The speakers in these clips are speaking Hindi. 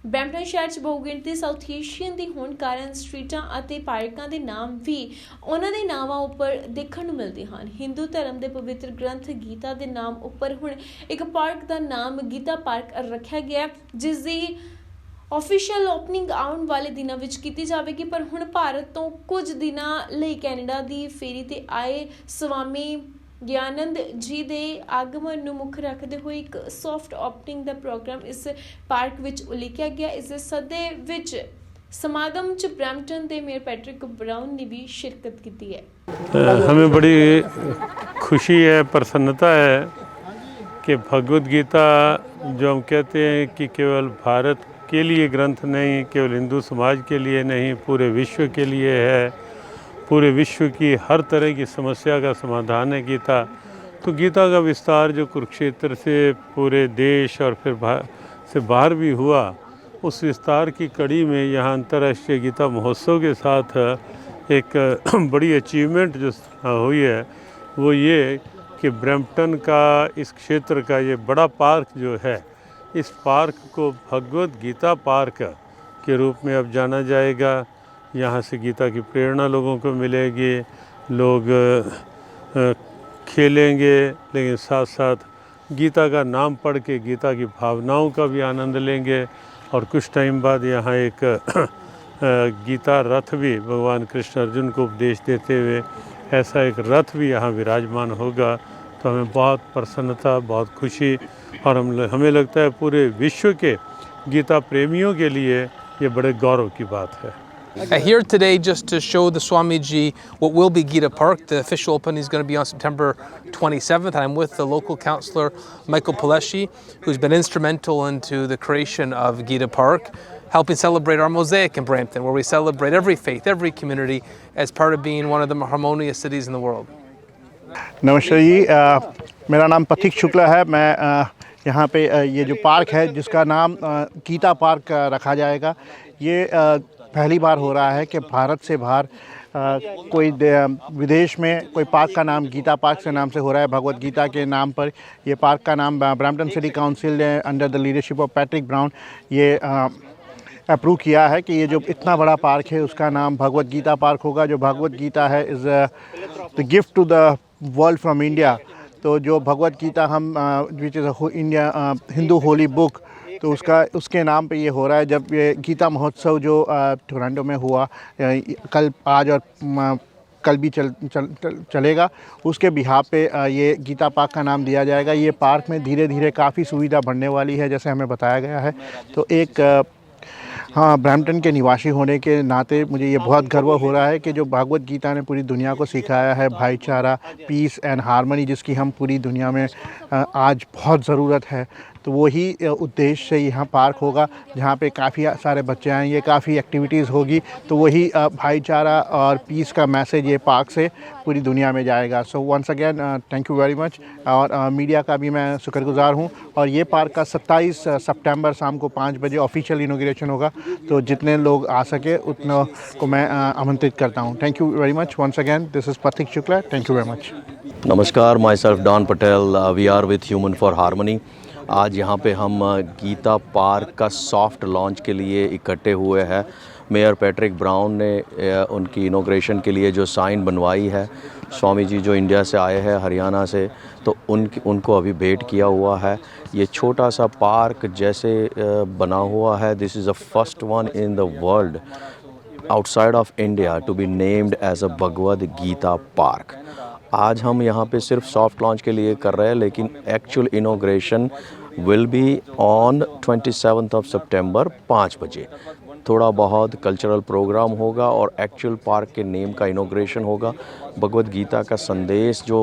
ਬਰੈਂਪਟਨ ਸ਼ਹਿਰ 'ਚ ਬਹੁਗਿਣਤੀ ਸਾਊਥ ਏਸ਼ੀਅਨ ਦੀ ਹੋਣ ਕਾਰਨ ਸਟਰੀਟਾਂ ਅਤੇ ਪਾਰਕਾਂ ਦੇ ਨਾਮ ਵੀ ਉਹਨਾਂ ਦੇ ਨਾਵਾਂ ਉੱਪਰ ਦੇਖਣ ਨੂੰ ਮਿਲਦੇ ਹਨ। ਹਿੰਦੂ ਧਰਮ ਦੇ ਪਵਿੱਤਰ ਗ੍ਰੰਥ ਗੀਤਾ ਦੇ ਨਾਮ ਉੱਪਰ ਹੁਣ ਇੱਕ ਪਾਰਕ ਦਾ ਨਾਮ ਗੀਤਾ ਪਾਰਕ ਰੱਖਿਆ ਗਿਆ, ਜਿਸ ਦੀ ऑफिशियल ओपनिंग आने वाले दिनों में की जाएगी। पर हुण भारत तो कुछ दिनों लई कैनेडा की फेरी ते आए स्वामी ज्ञानंद जी के आगमन नूं मुख रखते हुए एक सॉफ्ट ओपनिंग का प्रोग्राम इस पार्क विच उलीकिया गया। इस सदे विच समागम च ब्रैम्पटन के मेयर पैट्रिक ब्राउन ने भी शिरकत की है। हमें बड़ी खुशी है, प्रसन्नता है कि भगवद गीता जो हम कहते हैं कि केवल भारत के लिए ग्रंथ नहीं, केवल हिंदू समाज के लिए नहीं, पूरे विश्व के लिए है। पूरे विश्व की हर तरह की समस्या का समाधान है गीता। तो गीता का विस्तार जो कुरुक्षेत्र से पूरे देश और फिर से बाहर भी हुआ, उस विस्तार की कड़ी में यहाँ अंतर्राष्ट्रीय गीता महोत्सव के साथ एक बड़ी अचीवमेंट जो हुई है वो ये कि ब्रैम्पटन का इस क्षेत्र का ये बड़ा पार्क जो है, इस पार्क को भगवद गीता पार्क के रूप में अब जाना जाएगा। यहाँ से गीता की प्रेरणा लोगों को मिलेगी, लोग खेलेंगे, लेकिन साथ साथ गीता का नाम पढ़ के गीता की भावनाओं का भी आनंद लेंगे। और कुछ टाइम बाद यहाँ एक गीता रथ भी भगवान कृष्ण अर्जुन को उपदेश देते हुए ऐसा एक रथ भी यहाँ विराजमान होगा। तो हमें बहुत प्रसन्नता, बहुत खुशी और हमें लगता है पूरे विश्व के गीता प्रेमियों के लिए ये बड़े गौरव की बात है। Here today just to show the Swamiji what will be Gita Park. The official opening is going to be on September 27th. I'm with the local councillor Michael Pileshi, who's been instrumental into the creation of Gita Park, helping celebrate our mosaic in Brampton, where we celebrate every faith, every community as part of being one of the more harmonious cities in the world. नमस्ते जी, मेरा नाम प्रतीक शुक्ला है। मैं यहाँ पे ये जो पार्क है जिसका नाम गीता पार्क रखा जाएगा, ये पहली बार हो रहा है कि भारत से बाहर कोई विदेश में कोई पार्क का नाम गीता पार्क से नाम से हो रहा है। भगवद गीता के नाम पर ये पार्क का नाम ब्रैम्पटन सिटी काउंसिल ने under the leadership of Patrick brown ये अप्रूव किया है कि ये जो इतना बड़ा पार्क है उसका नाम भगवद गीता पार्क होगा। जो भगवद गीता है is the gift to the world from India. तो जो भगवद गीता हम which is India Hindu holy book, तो उसके नाम पे ये हो रहा है। जब ये गीता महोत्सव जो टोरंटो में हुआ कल, आज और कल भी चलेगा, उसके बिहाफ पे ये गीता पार्क का नाम दिया जाएगा। ये पार्क में धीरे धीरे काफ़ी सुविधा बढ़ने वाली है जैसे हमें बताया गया है। तो एक ब्रैम्पटन के निवासी होने के नाते मुझे ये बहुत गर्व हो रहा है कि जो भगवद गीता ने पूरी दुनिया को सिखाया है भाईचारा, पीस एंड हार्मनी, जिसकी हम पूरी दुनिया में आज बहुत ज़रूरत है, तो वही उद्देश्य से यहाँ पार्क होगा जहाँ पे काफ़ी सारे बच्चे आएंगे, काफ़ी एक्टिविटीज़ होगी। तो वही भाईचारा और पीस का मैसेज ये पार्क से पूरी दुनिया में जाएगा। So once again thank you very much. और मीडिया का भी मैं शुक्रगुजार हूँ। और ये पार्क का 27 सितंबर शाम को 5 बजे ऑफिशियल इनॉग्रेशन होगा। तो जितने लोग आ सके उतना को मैं आमंत्रित करता हूँ। Thank you very much once again. This is Prateek Shukla. Thank you very much. नमस्कार, my self Don Patel, we are with human for harmony. आज यहाँ पे हम गीता पार्क का सॉफ्ट लॉन्च के लिए इकट्ठे हुए हैं। मेयर पैट्रिक ब्राउन ने उनकी इनॉग्रेशन के लिए जो साइन बनवाई है, स्वामी जी जो इंडिया से आए हैं हरियाणा से, तो उनको अभी भेंट किया हुआ है। ये छोटा सा पार्क जैसे बना हुआ है, this is the first one in the world outside of India to be named as a Bhagavad Gita park. आज हम यहाँ पे सिर्फ सॉफ्ट लॉन्च के लिए कर रहे हैं, लेकिन actual inauguration will be on 27 of सितंबर 5 बजे। थोड़ा बहुत कल्चरल प्रोग्राम होगा और एक्चुअल पार्क के नेम का इनॉग्रेशन होगा। भगवद गीता का संदेश जो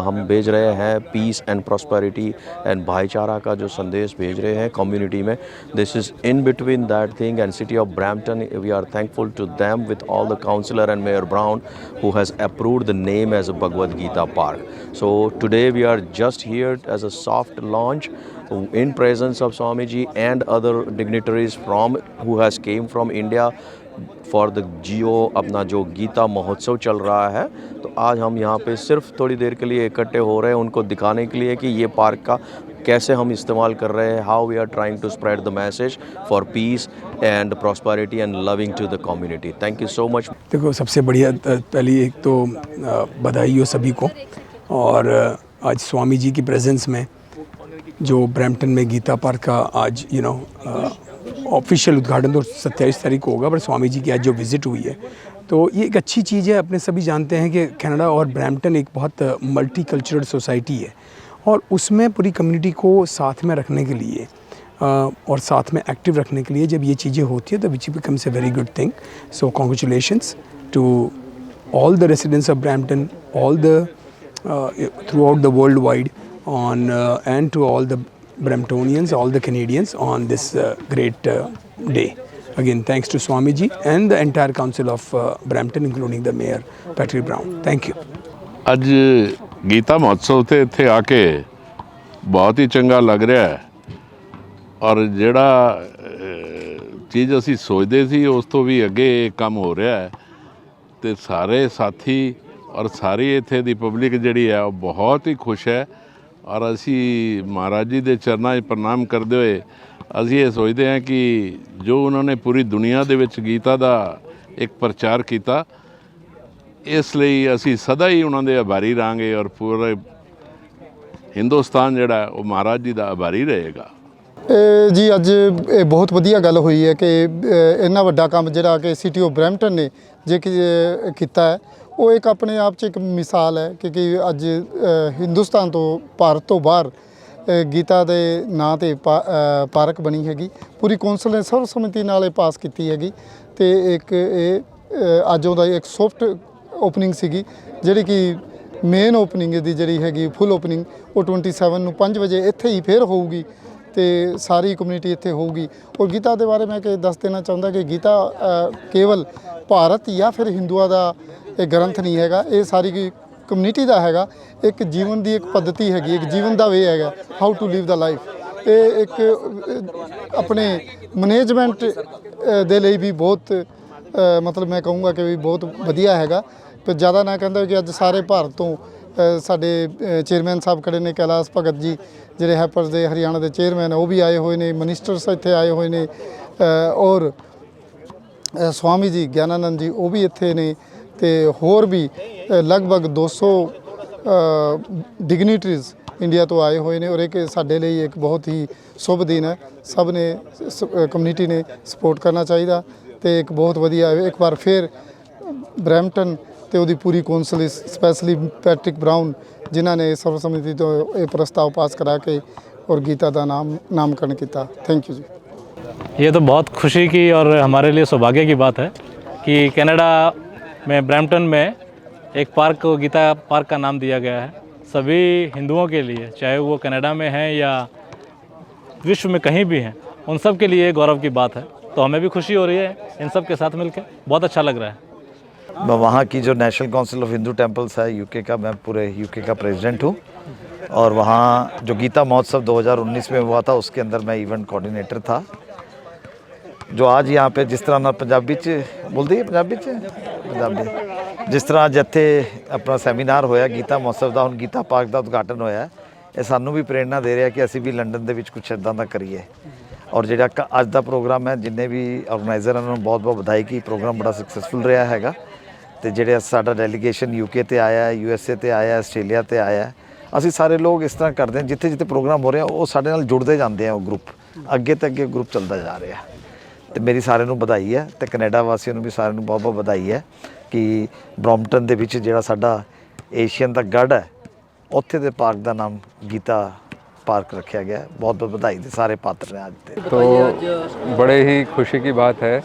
हम भेज रहे हैं, पीस एंड प्रॉस्पेरिटी एंड भाईचारा का जो संदेश भेज रहे हैं कम्युनिटी में, this is in between that thing. And city of Brampton, we are thankful to them with all the councillor and mayor Brown who has approved the name as a Bhagavad Gita Park. So today we are just here as a soft launch in presence of Swamiji and other dignitaries who has came from India for the अपना जो गीता महोत्सव चल रहा है। तो आज हम यहाँ पे सिर्फ थोड़ी देर के लिए इकट्ठे हो रहे हैं उनको दिखाने के लिए कि ये पार्क का कैसे हम इस्तेमाल कर रहे हैं, how we are trying to spread the message for peace and prosperity and loving to the community. Thank you so much. देखो, सबसे बढ़िया पहली एक तो बधाई हो सभी को, और आज स्वामी जी की प्रेजेंस में जो ब्रैम्पटन में गीता पार्क का आज ऑफिशियल उद्घाटन तो 27 तारीख को होगा, पर स्वामी जी की आज जो विज़िट हुई है तो ये एक अच्छी चीज़ है। अपने सभी जानते हैं कि कनाडा और ब्रैम्पटन एक बहुत मल्टी कल्चरल सोसाइटी है, और उसमें पूरी कम्युनिटी को साथ में रखने के लिए और साथ में एक्टिव रखने के लिए जब ये चीज़ें होती है तो which becomes a very good thing. So congratulations to all the residents of Brampton, all the throughout the worldwide on and to all the Bramptonians, all the Canadians on this great day. Again, thanks to Swamiji and the entire council of Brampton, including the mayor Patrick Brown. Thank you. ਅੱਜ ਗੀਤਾ ਮਹੋਤਸਵ ਤੇ ਇੱਥੇ ਆ ਕੇ ਬਹੁਤ ਹੀ ਚੰਗਾ ਲੱਗ ਰਿਹਾ ਹੈ, ਔਰ ਜਿਹੜਾ ਚੀਜ਼ ਅਸੀਂ ਸੋਚਦੇ ਸੀ ਉਸ ਤੋਂ ਵੀ ਅੱਗੇ ਕੰਮ ਹੋ ਰਿਹਾ ਹੈ, ਤੇ ਸਾਰੇ ਸਾਥੀ ਔਰ ਸਾਰੀ ਇੱਥੇ ਦੀ ਪਬਲਿਕ ਜਿਹੜੀ ਹੈ ਉਹ ਬਹੁਤ ਹੀ ਖੁਸ਼ ਹੈ। ਔਰ ਅਸੀਂ ਮਹਾਰਾਜ ਜੀ ਦੇ ਚਰਨਾਂ 'ਚ ਪ੍ਰਣਾਮ ਕਰਦੇ ਹੋਏ ਅਸੀਂ ਇਹ ਸੋਚਦੇ ਹਾਂ ਕਿ ਜੋ ਉਹਨਾਂ ਨੇ ਪੂਰੀ ਦੁਨੀਆ ਦੇ ਵਿੱਚ ਗੀਤਾ ਦਾ ਇੱਕ ਪ੍ਰਚਾਰ ਕੀਤਾ, ਇਸ ਲਈ ਅਸੀਂ ਸਦਾ ਹੀ ਉਹਨਾਂ ਦੇ ਆਭਾਰੀ ਰਹਾਂਗੇ, ਔਰ ਪੂਰੇ ਹਿੰਦੁਸਤਾਨ ਜਿਹੜਾ ਉਹ ਮਹਾਰਾਜ ਜੀ ਦਾ ਆਭਾਰੀ ਰਹੇਗਾ। ਜੀ ਅੱਜ ਇਹ ਬਹੁਤ ਵਧੀਆ ਗੱਲ ਹੋਈ ਹੈ ਕਿ ਇੰਨਾ ਵੱਡਾ ਕੰਮ ਜਿਹੜਾ ਕਿ ਸਿਟੀ ਆਫ ਬਰੈਂਪਟਨ ਨੇ ਜੇ ਕੀਤਾ ਹੈ, ਉਹ ਇੱਕ ਆਪਣੇ ਆਪ 'ਚ ਇੱਕ ਮਿਸਾਲ ਹੈ ਕਿ ਅੱਜ ਹਿੰਦੁਸਤਾਨ ਤੋਂ, ਭਾਰਤ ਤੋਂ ਬਾਹਰ ਗੀਤਾ ਦੇ ਨਾਂ 'ਤੇ ਪਾਰਕ ਬਣੀ ਹੈਗੀ। ਪੂਰੀ ਕੌਂਸਲ ਨੇ ਸਰਵਸੰਮਤੀ ਨਾਲ ਇਹ ਪਾਸ ਕੀਤੀ ਹੈਗੀ, ਅਤੇ ਇੱਕ ਇਹ ਅੱਜ ਉਹਦਾ ਇੱਕ ਸੌਫਟ ਓਪਨਿੰਗ ਸੀਗੀ, ਜਿਹੜੀ ਕਿ ਮੇਨ ਓਪਨਿੰਗ ਦੀ ਜਿਹੜੀ ਹੈਗੀ ਫੁੱਲ ਓਪਨਿੰਗ ਉਹ 27 ਨੂੰ 5 ਵਜੇ ਇੱਥੇ ਹੀ ਫਿਰ ਹੋਊਗੀ, ਤੇ ਸਾਰੀ ਕਮਿਊਨਿਟੀ ਇੱਥੇ ਹੋਊਗੀ। ਔਰ ਗੀਤਾ ਦੇ ਬਾਰੇ ਮੈਂ ਦੱਸ ਦੇਣਾ ਚਾਹੁੰਦਾ ਕਿ ਗੀਤਾ ਕੇਵਲ ਭਾਰਤ ਜਾਂ ਫਿਰ ਹਿੰਦੂਆਂ ਦਾ ਇਹ ਗ੍ਰੰਥ ਨਹੀਂ ਹੈਗਾ, ਇਹ ਸਾਰੀ ਕਮਿਊਨਿਟੀ ਦਾ ਹੈਗਾ। ਇੱਕ ਜੀਵਨ ਦੀ ਇੱਕ ਪੱਧਤੀ ਹੈਗੀ, ਇੱਕ ਜੀਵਨ ਦਾ ਵੇ ਹੈਗਾ, how to live the life. ਇਹ ਇੱਕ ਆਪਣੇ ਮੈਨੇਜਮੈਂਟ ਦੇ ਲਈ ਵੀ ਬਹੁਤ ਮਤਲਬ ਮੈਂ ਕਹੂੰਗਾ ਕਿ ਵੀ ਬਹੁਤ ਵਧੀਆ ਹੈਗਾ। ਪਰ ਜ਼ਿਆਦਾ ਨਾ ਕਹਿੰਦਾ ਕਿ ਅੱਜ ਸਾਰੇ ਭਾਰਤ ਤੋਂ ਸਾਡੇ ਚੇਅਰਮੈਨ ਸਾਹਿਬ ਖੜੇ ਨੇ, ਕੈਲਾਸ਼ ਭਗਤ ਜੀ ਜਿਹੜੇ ਹੈਪਰਸ ਦੇ ਹਰਿਆਣਾ ਦੇ ਚੇਅਰਮੈਨ, ਉਹ ਵੀ ਆਏ ਹੋਏ ਨੇ, ਮਿਨਿਸਟਰਸ ਇੱਥੇ ਆਏ ਹੋਏ ਨੇ, ਔਰ ਸਵਾਮੀ ਜੀ ਗਿਆਨਾਨੰਦ ਜੀ ਉਹ ਵੀ ਇੱਥੇ ਨੇ, ਤੇ ਹੋਰ ਵੀ ਲਗਭਗ 200 ਡਿਗਨੀਟਰੀਜ਼ ਇੰਡੀਆ ਤੋਂ ਆਏ ਹੋਏ ਨੇ। ਔਰ ਇੱਕ ਸਾਡੇ ਲਈ ਇੱਕ ਬਹੁਤ ਹੀ ਸ਼ੁਭ ਦਿਨ ਹੈ, ਸਭ ਨੇ ਕਮਿਊਨਿਟੀ ਨੇ ਸਪੋਰਟ ਕਰਨਾ ਚਾਹੀਦਾ, ਤੇ ਇੱਕ ਬਹੁਤ ਵਧੀਆ ਇੱਕ ਵਾਰ ਫਿਰ ਬਰੈਂਪਟਨ ਤੇ ਉਹਦੀ ਪੂਰੀ ਕੌਂਸਲ ਸਪੈਸ਼ਲੀ ਪੈਟਰਿਕ ਬਰਾउन ਜਿਨ੍ਹਾਂ ਨੇ ਸਰਵਸੰਮਤੀ ਤੋਂ ਇਹ ਪ੍ਰਸਤਾव पास करा के और गीता का नामकरण किया। थैंक यू जी। ये तो बहुत खुशी की और हमारे लिए सौभाग्य की बात है कि कनाडा में ब्रैम्पटन में एक पार्क को गीता पार्क का नाम दिया गया है। सभी हिंदुओं के लिए, चाहे वो कनाडा में हैं या विश्व में कहीं भी हैं, उन सब के लिए गौरव की बात है। तो हमें भी खुशी हो रही है इन सब के साथ मिलकर, बहुत अच्छा लग रहा है। वहाँ की जो national council of Hindu temples है यूके का, मैं पूरे यूके का प्रेसिडेंट हूँ, और वहाँ जो गीता महोत्सव 2019 में हुआ था उसके अंदर मैं इवेंट कोऑर्डिनेटर था। जो आज यहाँ पे जिस तरह ना पंजाबी च बोलती है पंजाबी जिस तरह ਅੱਜ ਇੱਥੇ ਆਪਣਾ ਸੈਮੀਨਾਰ ਹੋਇਆ ਗੀਤਾ ਮਹੋਤਸਵ ਦਾ, ਹੁਣ ਗੀਤਾ ਪਾਰਕ ਦਾ ਉਦਘਾਟਨ ਹੋਇਆ, ਇਹ ਸਾਨੂੰ ਵੀ ਪ੍ਰੇਰਨਾ ਦੇ ਰਿਹਾ ਕਿ ਅਸੀਂ ਵੀ ਲੰਡਨ ਦੇ ਵਿੱਚ ਕੁਛ ਇੱਦਾਂ ਦਾ ਕਰੀਏ। ਔਰ ਜਿਹੜਾ ਅੱਜ ਦਾ ਪ੍ਰੋਗਰਾਮ ਹੈ, ਜਿੰਨੇ ਵੀ ਆਰਗੇਨਾਈਜ਼ਰਾਂ ਨੂੰ ਬਹੁਤ ਬਹੁਤ ਵਧਾਈ ਕਿ ਪ੍ਰੋਗਰਾਮ ਬੜਾ ਸਕਸੈਸਫੁਲ ਰਿਹਾ ਹੈਗਾ। ਤੇ ਜਿਹੜੇ ਸਾਡਾ ਡੈਲੀਗੇਸ਼ਨ ਯੂਕੇ ਤੇ ਆਇਆ, USA ਤੇ ਆਇਆ, ਆਸਟ੍ਰੇਲੀਆ ਤੇ ਆਇਆ, ਅਸੀਂ ਸਾਰੇ ਲੋਕ ਇਸ ਤਰ੍ਹਾਂ ਕਰਦੇ ਹਾਂ, ਜਿੱਥੇ ਜਿੱਥੇ ਪ੍ਰੋਗਰਾਮ ਹੋ ਰਿਹਾ ਉਹ ਸਾਡੇ ਨਾਲ ਜੁੜਦੇ ਜਾਂਦੇ ਆ, ਉਹ ਗਰੁੱਪ ਅੱਗੇ ਤੇ ਅੱਗੇ ਗਰੁੱਪ ਚੱਲਦਾ ਜਾ ਰਿਹਾ। ਤੇ ਮੇਰੀ ਸਾਰਿਆਂ ਨੂੰ ਵਧਾਈ ਹੈ, ਤੇ ਕੈਨੇਡਾ ਵਾਸੀਆਂ ਨੂੰ ਵੀ ਸਾਰਿਆਂ ਨੂੰ ਬਹੁਤ ਬਹੁਤ ਵਧਾਈ ਹੈ ਕਿ ਬਰੈਂਪਟਨ ਦੇ ਵਿੱਚ ਜਿਹੜਾ ਸਾਡਾ ਏਸ਼ੀਅਨ ਦਾ ਗੜ ਹੈ, ਉੱਥੇ ਦੇ ਪਾਰਕ ਦਾ ਨਾਮ गीता पार्क रखा गया। बहुत बहुत बधाई दे सारे पात्र हैं आज। तो बड़े ही खुशी की बात है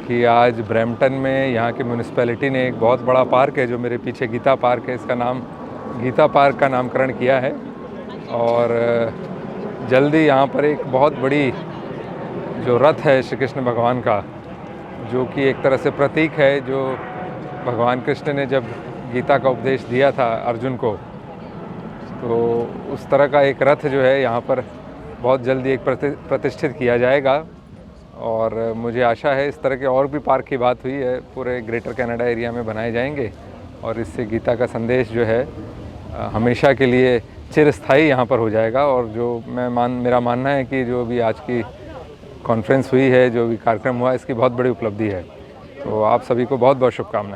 कि आज ब्रैम्पटन में यहाँ की म्यूनिसिपैलिटी ने एक बहुत बड़ा पार्क है जो मेरे पीछे गीता पार्क है, इसका नाम गीता पार्क का नामकरण किया है। और जल्दी यहाँ पर एक बहुत बड़ी जो रथ है श्री कृष्ण भगवान का, जो कि एक तरह से प्रतीक है, जो भगवान कृष्ण ने जब गीता का उपदेश दिया था अर्जुन को, तो उस तरह का एक रथ जो है यहाँ पर बहुत जल्दी एक प्रतिष्ठित किया जाएगा। और मुझे आशा है इस तरह के और भी पार्क की बात हुई है, पूरे ग्रेटर कनाडा एरिया में बनाए जाएंगे, और इससे गीता का संदेश जो है हमेशा के लिए चिरस्थायी यहाँ पर हो जाएगा। और जो मेरा मानना है कि जो भी आज की कॉन्फ्रेंस हुई है, जो भी कार्यक्रम हुआ, इसकी बहुत बड़ी उपलब्धि है। तो आप सभी को बहुत बहुत शुभकामनाएं।